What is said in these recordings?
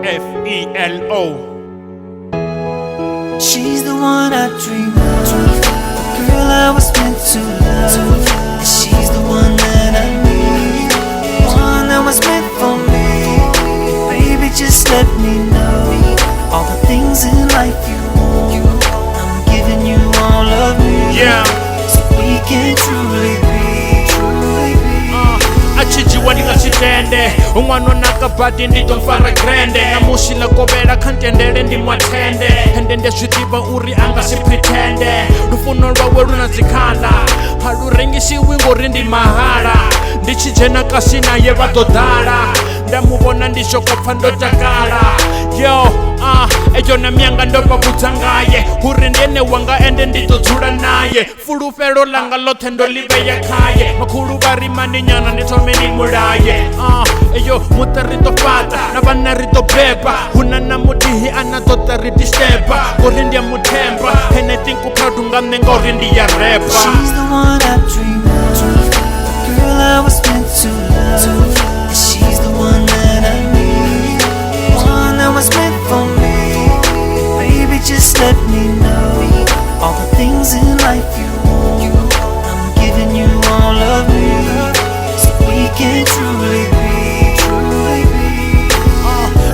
FELO. She's the one I dream of, girl I was meant to love. And she's the one that I need, one that was meant for me. Baby, just let me know all the things in life you want. I'm giving you all of me, Yeah. so we can truly be. Achijiwa ndingachitende umwana nakabhati nditomfara grande namushila kovera khantendele ndimwatende ende ndezvidiva uri angasipritende lufuno rwawe runadzikhala halurengisiwi ngori ndi mahala ndichijena kasi naye vatodhala ndamuvona ndishokopfa ndotakala yo eyo na myanga ndopavudza ngaye uri ndiene wanga ende nditodzula naye fulufelo langa lothe ndoliveya khaye makhulu varimani nyana ndithome ndimulaye eyo muta ritofata na vana ritobeba huna na mudihi anatota ritistepa ngori ndiya muthemba ene tinkuphadu nga mne ngori ndiya repa. She's the one I dream of, girl I was meant to love. And she's the one that I need, one that was meant for me. Baby, just let me know all the things in life you want. I'm giving you all of me, so we can truly be, truly be.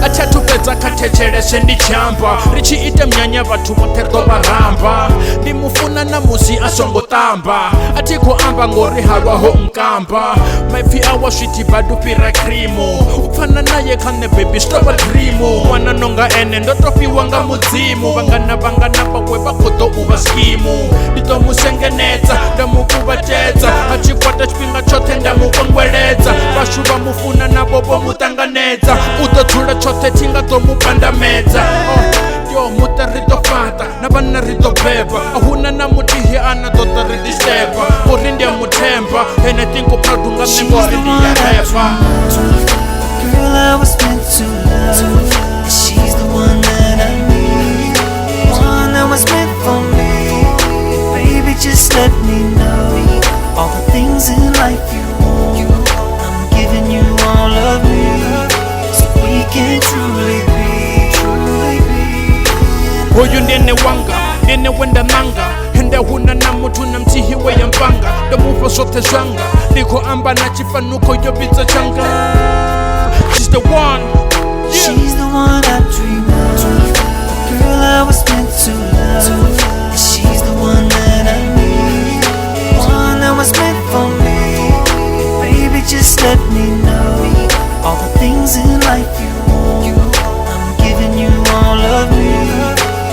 Achatupedza kathetshelese ndichamba richiite mnyanya vathu vothe varamba ndimufuna namusi asongotamba atikuamba ngori halwaho mkamba maipfi awa switi badupira krimu upfana naye khane baby stop a dream mwana nonga ene ndotofiwa nga mudzimu vangana vawe vakhodo uva skimu nditomusengenedza ndamukuvatedza achikwata chifhinga chothe ndamukongweledza vashu vamufuna navo vomutanganedza utodzula chothe tingatomupandamedza yo muta ritofata na vana ritobeba ahuna na mudihi anatota ritistepa uri ndiya muthemba ene tinkuphadu nga mne ngori ndiya repa. Girl I was meant to love, and she's the one that I need, one that was meant for me. Baby, just let me know all the things in life you want. I'm giving you all of me, so we can truly be, truly be. Uyu ndiene wanga ndiene wenda nanga ende huna na mutu na mtihiwe ya mpanga ndamuva zote zwanga ndiko amba na chifanuko yobidza changa. She's the one, yeah. She's the one I dream of, girl I was meant to love. And she's the one that I need, one that was meant for me. Baby, just let me know all the things in life you want. I'm giving you all of me,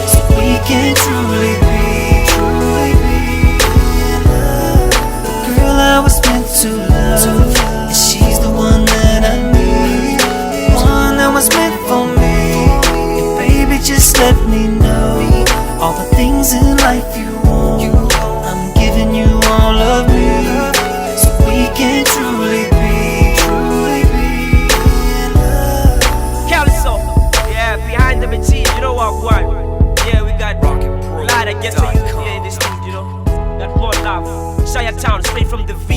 so we can truly be, truly be in love. Girl I was meant to love, and she's the one that I need, one that was meant for me. And baby, just let me know all the things in life you want. I'm giving you all of me, so we can truly be, truly be in love. Caliso, yeah, behind the machine, you know what? Yeah, we got a lot of get to you here in this thing, you know. Got more love. Shire Town, straight from the V.